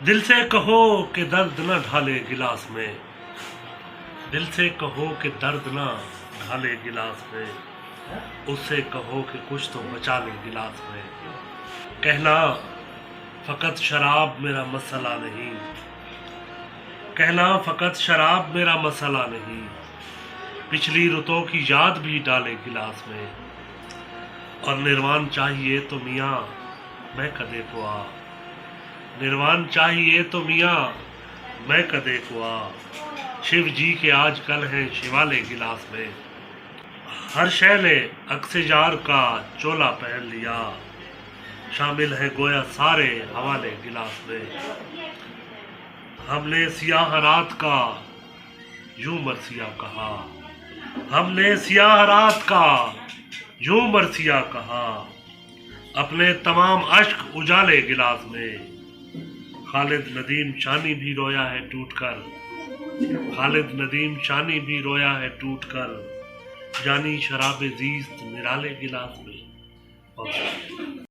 دل سے کہو کہ درد نہ ڈھالے گلاس میں، دل سے کہو کہ درد نہ ڈھالے گلاس میں، اس سے کہو کہ کچھ تو بچا لے گلاس میں۔ کہنا فقط شراب میرا مسئلہ نہیں، کہنا فقط شراب میرا مسئلہ نہیں، پچھلی رتوں کی یاد بھی ڈالے گلاس میں۔ اور نروان چاہیے تو میاں میں کدے کو آ، نروان چاہیے تو میاں میں کدے کو آ، شیو جی کے آج کل ہیں شیوالے گلاس میں۔ ہر شے نے عکس یار کا چولا پہن لیا، شامل ہے گویا سارے حوالے گلاس میں۔ ہم نے سیاہ رات کا یوں مرثیہ کہا، ہم نے سیاہ رات کا یوں مرثیہ کہا، اپنے تمام اشک اجالے گلاس میں۔ خالد ندیم شانی بھی رویا ہے ٹوٹ کر، خالد ندیم شانی بھی رویا ہے ٹوٹ کر، جانی شراب زیست نرالے گلاس میں۔